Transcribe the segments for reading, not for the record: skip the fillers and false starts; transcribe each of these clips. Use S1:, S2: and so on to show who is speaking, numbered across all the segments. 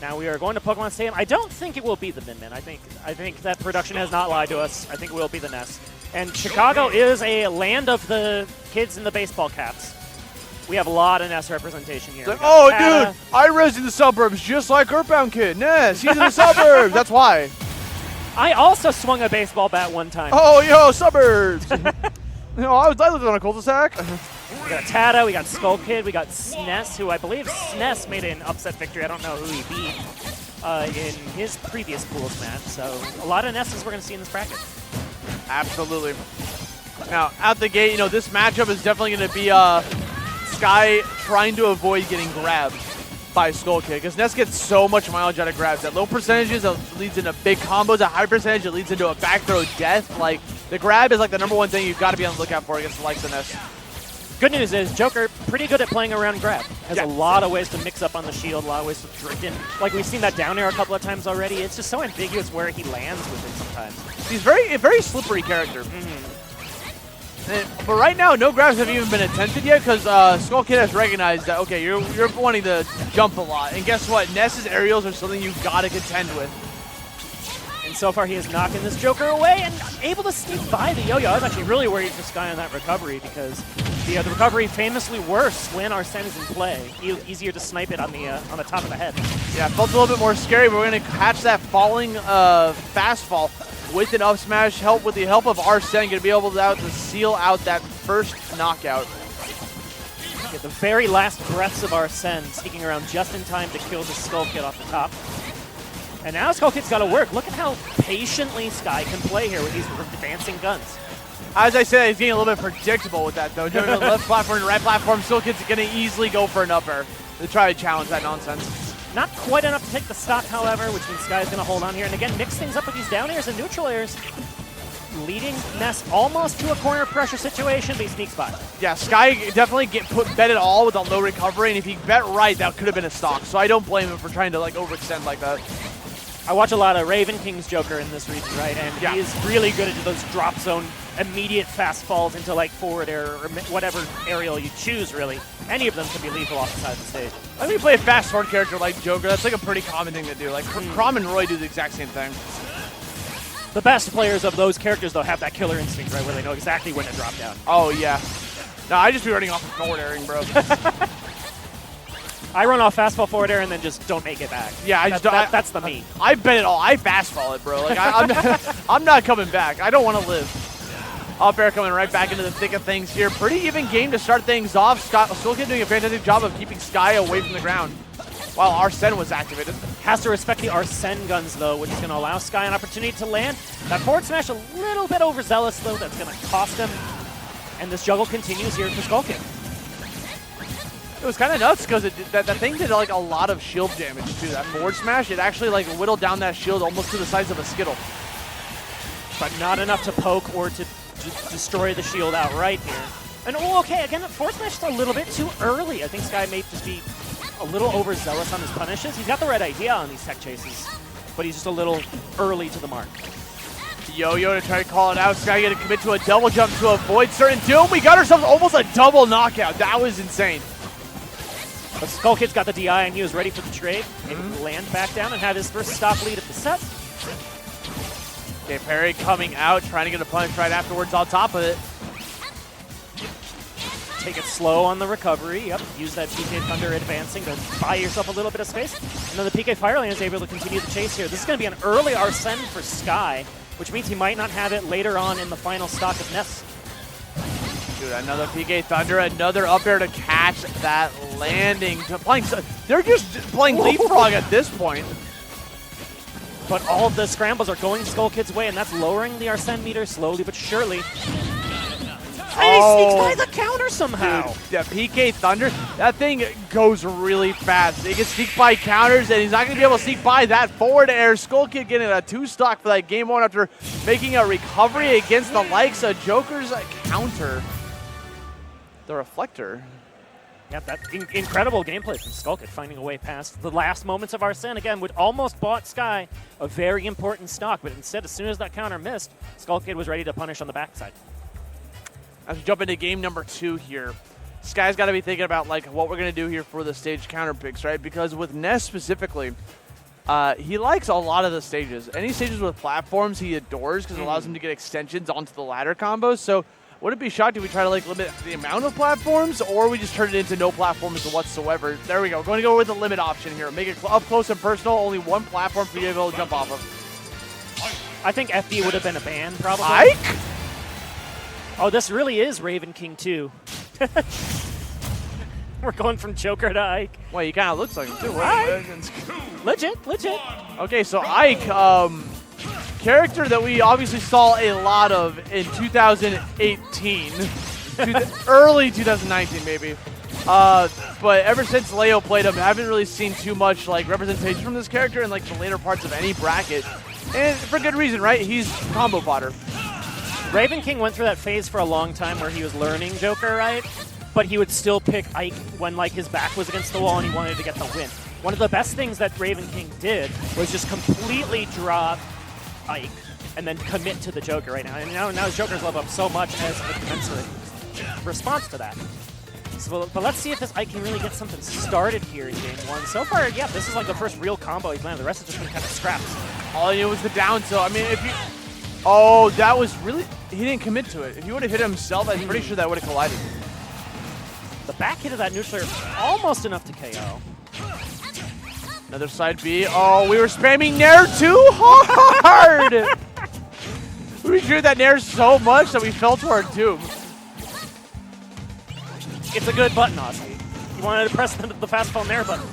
S1: Now we are going to Pokemon Stadium. I don't think it will be the Min-Min. I think that production has not lied to us. I think it will be the Ness. And Chicago is a land of the kids in the baseball caps. We have a lot of Ness representation here.
S2: Like, oh, dude, I raised in the suburbs just like Earthbound Kid. Ness, he's in the suburbs. That's why.
S1: I also swung a baseball bat one time.
S2: Oh, yo, suburbs. I lived on a cul-de-sac.
S1: We got Tata, we got Skull Kid, we got Ness, who I believe Ness made an upset victory. I don't know who he beat in his previous pools match. So a lot of Nesses we're going to see in this bracket.
S2: Absolutely. Now, out the gate, this matchup is definitely going to be Sky trying to avoid getting grabbed by Skull Kid, because Ness gets so much mileage out of grabs. At low percentages, it leads into big combos. At high percentage, it leads into a back throw death. Like, the grab is like the #1 thing you've got to be on the lookout for against the likes of Ness.
S1: Good news is Joker pretty good at playing around grab. Has a lot of ways to mix up on the shield, a lot of ways to drink in. Like we've seen that down air a couple of times already. It's just so ambiguous where he lands with it sometimes.
S2: He's a very slippery character. But right now, no grabs have even been attempted yet because Skull Kid has recognized that, okay, you're wanting to jump a lot. And guess what? Ness's aerials are something you've got to contend with.
S1: And so far, he is knocking this Joker away and able to sneak by the yo-yo. I was actually really worried for Sky on that recovery because the recovery famously worse when Arsene is in play. Easier to snipe it on the top of the head.
S2: Yeah, it felt a little bit more scary, but we're going to catch that falling fastfall with an up smash. With the help of Arsene, going to be able to seal out that first knockout.
S1: Get the very last breaths of Arsene sneaking around just in time to kill the Skull Kid off the top. And now Skull Kid's got to work. Look at how patiently Sky can play here with these advancing guns.
S2: As I said, he's getting a little bit predictable with that, though. Doing the left platform and right platform, Skull Kid's going to easily go for an up air to try to challenge that nonsense.
S1: Not quite enough to take the stock, however, which means Sky's going to hold on here. And again, mix things up with these down airs and neutral airs, leading Ness almost to a corner pressure situation, but he sneaks by. Yeah,
S2: Sky definitely bet it all with a low recovery, and if he bet right, that could have been a stock. So I don't blame him for trying to overextend like that.
S1: I watch a lot of Raven King's Joker in this region, right? And he is really good at those drop zone, immediate fast falls into like forward air or whatever aerial you choose, really. Any of them can be lethal off the side of the stage.
S2: When you play a fast forward character like Joker, that's like a pretty common thing to do. Like Crom and Roy do the exact same thing.
S1: The best players of those characters, though, have that killer instinct, right, where they know exactly when to drop down.
S2: Oh, yeah. No, I just be running off of forward airing, bro.
S1: I run off fastball forward air and then just don't make it back.
S2: Yeah,
S1: that's the me.
S2: I bet it all. I fastball it, bro. Like I'm not coming back. I don't want to live. Up air coming right back into the thick of things here. Pretty even game to start things off. Skull Kid doing a fantastic job of keeping Sky away from the ground while Arsene was activated.
S1: Has to respect the Arsene guns, though, which is going to allow Sky an opportunity to land. That forward smash a little bit overzealous, though. That's going to cost him. And this juggle continues here for Skull Kid.
S2: It was kind of nuts because that thing did like a lot of shield damage too. That forward smash, it actually like whittled down that shield almost to the size of a Skittle.
S1: But not enough to poke or to destroy the shield outright here. And okay, again, the forward smash is a little bit too early. I think Sky may just be a little overzealous on his punishes. He's got the right idea on these tech chases, but he's just a little early to the mark.
S2: Yo-yo to try to call it out. Sky going to commit to a double jump to avoid certain doom. We got ourselves almost a double knockout. That was insane.
S1: But Skull Kid's got the DI, and he was ready for the trade. Able to land back down and have his first stop lead of the set. Okay,
S2: Perry coming out, trying to get a punish right afterwards on top of it.
S1: Take it slow on the recovery. Yep, use that PK Thunder advancing to buy yourself a little bit of space. And then the PK Firelane is able to continue the chase here. This is going to be an early Arsene for Sky, which means he might not have it later on in the final stock of Ness.
S2: Dude, another PK Thunder, another up air to catch that landing. They're just playing leapfrog at this point.
S1: But all of the scrambles are going Skull Kid's way, and that's lowering the Arsene meter slowly but surely. And he sneaks by the counter somehow.
S2: Dude, yeah, PK Thunder, that thing goes really fast. He can sneak by counters, and he's not going to be able to sneak by that forward air. Skull Kid getting a 2-stock for that game one after making a recovery against the likes of Joker's counter. The reflector.
S1: Yeah, that incredible gameplay from Skull Kid, finding a way past the last moments of Arsene. Again, would almost bought Sky a very important stock, but instead, as soon as that counter missed, Skull Kid was ready to punish on the backside.
S2: As we jump into game number 2 here, Sky's got to be thinking about like what we're going to do here for the stage counter picks, right? Because with Ness specifically, He likes a lot of the stages. Any stages with platforms he adores because it allows him to get extensions onto the ladder combos. So wouldn't be shocked if we try to like limit the amount of platforms or we just turn it into no platforms whatsoever. There we go. Going to go with the limit option here. Make it up close and personal. Only one platform for you to be able to jump off of.
S1: I think FD would have been a ban, probably.
S2: Ike?
S1: Oh, this really is Raven King 2. We're going from Joker to Ike.
S2: Well, he kind of looks like him, too.
S1: Legit.
S2: Okay, so Ike, character that we obviously saw a lot of in 2018, early 2019 maybe. But ever since Leo played him, I haven't really seen too much like representation from this character in like the later parts of any bracket. And for good reason, right? He's combo fodder.
S1: Raven King went through that phase for a long time where he was learning Joker, right? But he would still pick Ike when like his back was against the wall and he wanted to get the win. One of the best things that Raven King did was just completely drop Ike and then commit to the Joker right now. And now his Joker's level up so much as a commensurate response to that. So, but let's see if this Ike can really get something started here in game one. So far, yeah, this is like the first real combo he's landed. The rest has just been kind of scraps.
S2: All he knew was the down tilt. I mean, if you... Oh, that was really... He didn't commit to it. If he would have hit himself, I'm pretty sure that would have collided.
S1: The back hit of that nuclear, almost enough to KO.
S2: Another side B. Oh, we were spamming Nair too hard! We drew that Nair so much that we fell to our doom.
S1: It's a good button, Aussie. You wanted to press the fastball Nair button.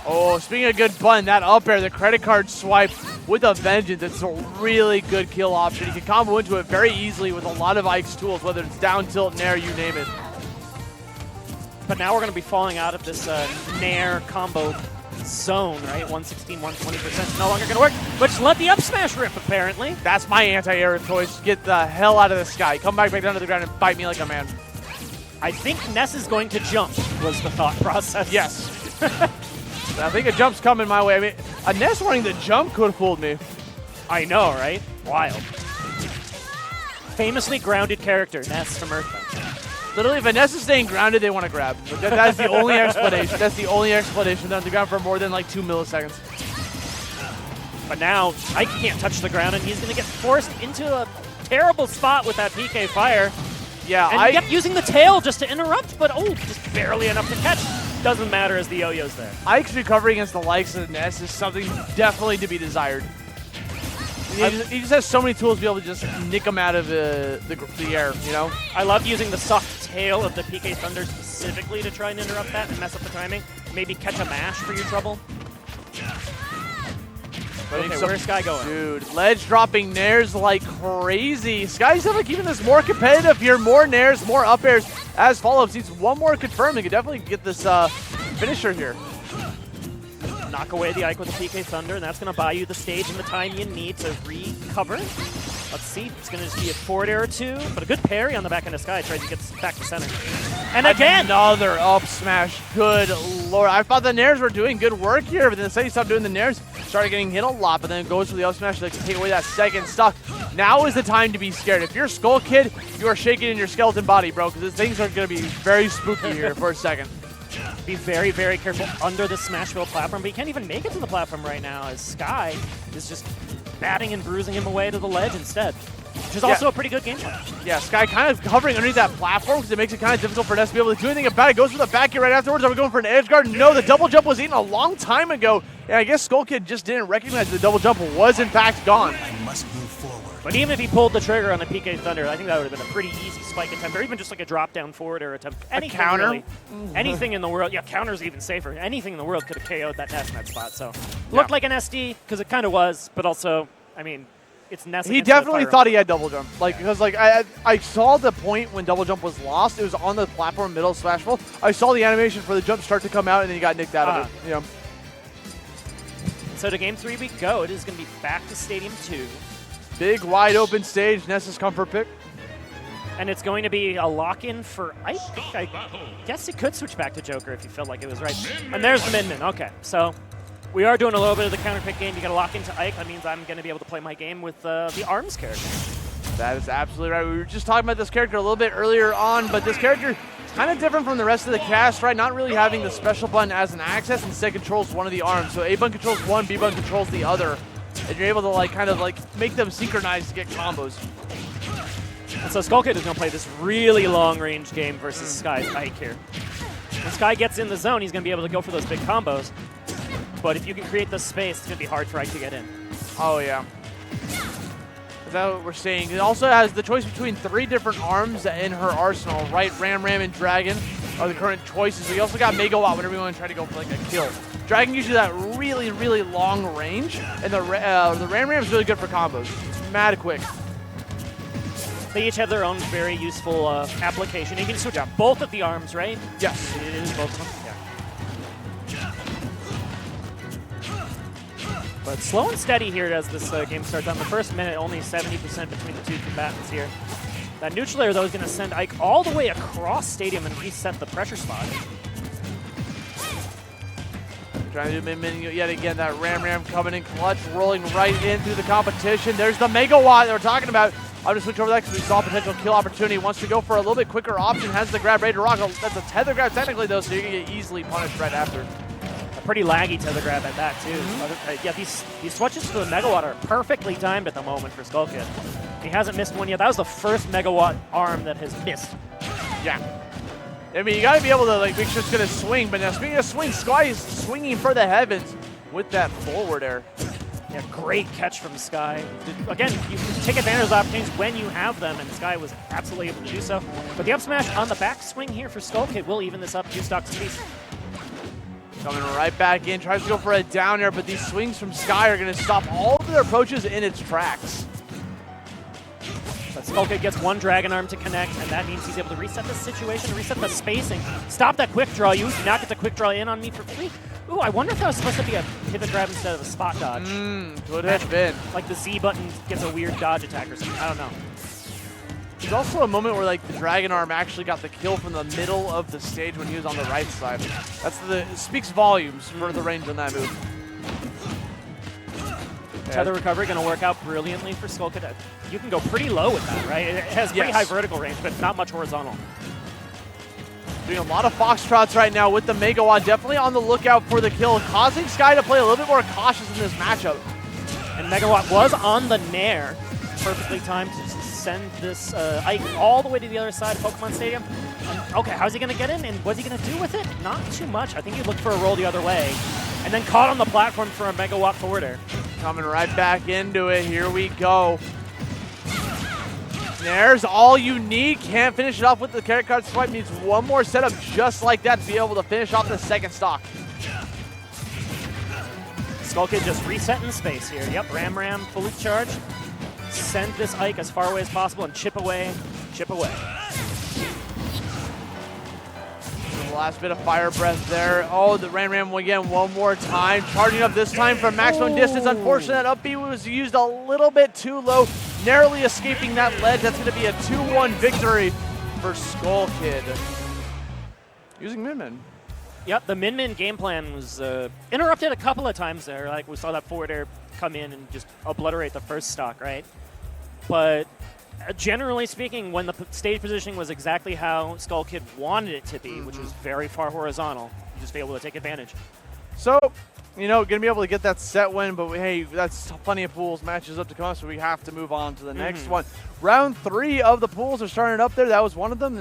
S2: Oh, speaking of good button, that up air, the credit card swipe with a vengeance, it's a really good kill option. You can combo into it very easily with a lot of Ike's tools, whether it's down tilt, Nair, you name it.
S1: But now we're going to be falling out of this Nair combo zone, right? 116, 120% no longer going to work. But just let the up smash rip, apparently.
S2: That's my anti-air choice. Get the hell out of the sky. Come back down to the ground and bite me like a man.
S1: I think Ness is going to jump, was the thought process.
S2: Yes. I think a jump's coming my way. I mean, a Ness running the jump could have fooled me.
S1: I know, right? Wild. Famously grounded character, Ness from Earthbound.
S2: Literally, if a Ness is staying grounded, they want to grab. That's the only explanation. That's the only explanation. They're on the ground for more than like 2 milliseconds.
S1: But now, Ike can't touch the ground, and he's going to get forced into a terrible spot with that PK fire.
S2: Yeah,
S1: and he kept using the tail just to interrupt, but just barely enough to catch. Doesn't matter as the yo-yo's there.
S2: Ike's recovery against the likes of Ness is something definitely to be desired. He just has so many tools to be able to just nick him out of the air, you know?
S1: I love using the soft tail of the PK Thunder specifically to try and interrupt that and mess up the timing. Maybe catch a mash for your trouble. Okay, where's Sky going?
S2: Dude, ledge dropping Nairs like crazy. Sky's definitely keeping this more competitive here. More Nairs, more up airs as follow-ups. Needs one more confirm. He could definitely get this finisher here.
S1: Knock away the Ike with the PK Thunder, and that's going to buy you the stage and the time you need to recover. Let's see. It's going to just be a forward air or two, but a good parry on the back end of Sky. Tries to get back to center. And again!
S2: Another up smash. Good lord. I thought the Nairs were doing good work here, but then the second he stopped doing the Nairs, started getting hit a lot, but then goes for the up smash to take away that second stock. Now is the time to be scared. If you're Skull Kid, you are shaking in your skeleton body, bro, because things are going to be very spooky here for a second.
S1: Be very, very careful under the Smashville platform, but he can't even make it to the platform right now as Sky is just batting and bruising him away to the ledge instead, which is also a pretty good game plan.
S2: Yeah, Sky kind of hovering underneath that platform because it makes it kind of difficult for Ness to be able to do anything about it. Goes for the back here right afterwards. Are we going for an edge guard? No, the double jump was eaten a long time ago, and I guess Skull Kid just didn't recognize the double jump was in fact gone.
S3: I must move forward.
S1: But even if he pulled the trigger on the PK Thunder, I think that would have been a pretty easy spike attempt, or even just like a drop down forward or attempt. Anything,
S2: a counter?
S1: Really. Anything in the world. Yeah, counter's even safer. Anything in the world could have KO'd that Ness in that spot. So looked like an SD, because it kind of was, but also, I mean, it's Ness.
S2: He definitely thought he had double jump. Like, because like I saw the point when double jump was lost. It was on the platform middle Smashville. I saw the animation for the jump start to come out, and then he got nicked out of it. You know.
S1: So to game 3 we go. It is going to be back to Stadium 2.
S2: Big, wide open stage, Ness's comfort pick.
S1: And it's going to be a lock-in for Ike. I guess it could switch back to Joker if you felt like it was right. And there's the Min-Min. Okay, so we are doing a little bit of the counter pick game. You got to lock into Ike. That means I'm going to be able to play my game with the ARMS character.
S2: That is absolutely right. We were just talking about this character a little bit earlier on, but this character kind of different from the rest of the cast, right? Not really having the special button as an access, instead controls one of the arms. So A button controls one, B button controls the other. And you're able to like kind of like make them synchronize to get combos.
S1: And so Skull Kid is going to play this really long-range game versus Sky's Ike here. When Sky gets in the zone, he's going to be able to go for those big combos. But if you can create the space, it's going to be hard for Ike to get in.
S2: Oh, yeah. Is that what we're saying? It also has the choice between 3 different arms in her arsenal, right? Ram, and Dragon are the current choices. We also got Megawatt whenever we want to try to go for like a kill. Dragon gives you that really, really long range, and the Ram is really good for combos. It's mad quick.
S1: They each have their own very useful application. You can switch out both of the arms, right?
S2: Yes.
S1: It is both of them. Yeah. But slow and steady here as this game starts. On the first minute, only 70% between the two combatants here. That neutral air, though, is going to send Ike all the way across Stadium and reset the pressure spot.
S2: Trying to do min-min yet again. That Ram coming in clutch, rolling right in through the competition. There's the Megawatt that we're talking about. I'll just switch over that because we saw potential kill opportunity. Wants to go for a little bit quicker option. Has the grab ready to rock. That's a tether grab technically, though, so you're going to get easily punished right after.
S1: A pretty laggy tether grab at that, too. Yeah, these switches to the Megawatt are perfectly timed at the moment for Skull Kid. He hasn't missed one yet. That was the first Megawatt arm that has missed.
S2: Yeah. I mean, you got to be able to like make sure it's going to swing. But now, speaking of swing, Sky is swinging for the heavens with that forward air.
S1: Yeah, great catch from Sky. Again, you can take advantage of the opportunities when you have them, and Sky was absolutely able to do so. But the up smash on the back swing here for Skull Kid will even this up 2 stocks apiece.
S2: Coming right back in, tries to go for a down air, but these swings from Sky are going to stop all of their approaches in its tracks.
S1: But Skull Kid gets one Dragon Arm to connect, and that means he's able to reset the situation, reset the spacing, stop that quick draw. You do not get the quick draw in on me for free. Ooh, I wonder if that was supposed to be a pivot grab instead of a spot dodge.
S2: Could have been.
S1: Like the Z button gets a weird dodge attack or something. I don't know.
S2: There's also a moment where like the Dragon Arm actually got the kill from the middle of the stage when he was on the right side. It speaks volumes for the range on that move.
S1: Tether recovery going to work out brilliantly for Skull Kid. You can go pretty low with that, right? It has pretty high vertical range, but not much horizontal.
S2: Doing a lot of foxtrots right now with the Megawatt. Definitely on the lookout for the kill, causing Sky to play a little bit more cautious in this matchup.
S1: And Megawatt was on the Nair, perfectly timed to send this Ike all the way to the other side of Pokemon Stadium. And, okay, how's he going to get in, and what's he going to do with it? Not too much. I think he looked for a roll the other way, and then caught on the platform for a Megawatt forward air.
S2: Coming right back into it. Here we go. There's all you need. Can't finish it off with the character card swipe. Needs one more setup just like that to be able to finish off the second stock.
S1: Skull Kid just resetting space here. Yep, Ram fully charged. Send this Ike as far away as possible and chip away, chip away.
S2: The last bit of fire breath there. Oh, the Ram again one more time. Charging up this time from maximum distance. Unfortunately, that up B was used a little bit too low. Narrowly escaping that ledge. That's going to be a 2-1 victory for Skull Kid. Using Min-Min.
S1: Yep, the Min-Min game plan was interrupted a couple of times there. Like we saw that forward air come in and just obliterate the first stock, right? But generally speaking, when the stage positioning was exactly how Skull Kid wanted it to be, which was very far horizontal, you just be able to take advantage.
S2: So, you know, going to be able to get that set win, but hey, that's plenty of pools matches up to come, so we have to move on to the next one. Round 3 of the pools are starting up there. That was one of them.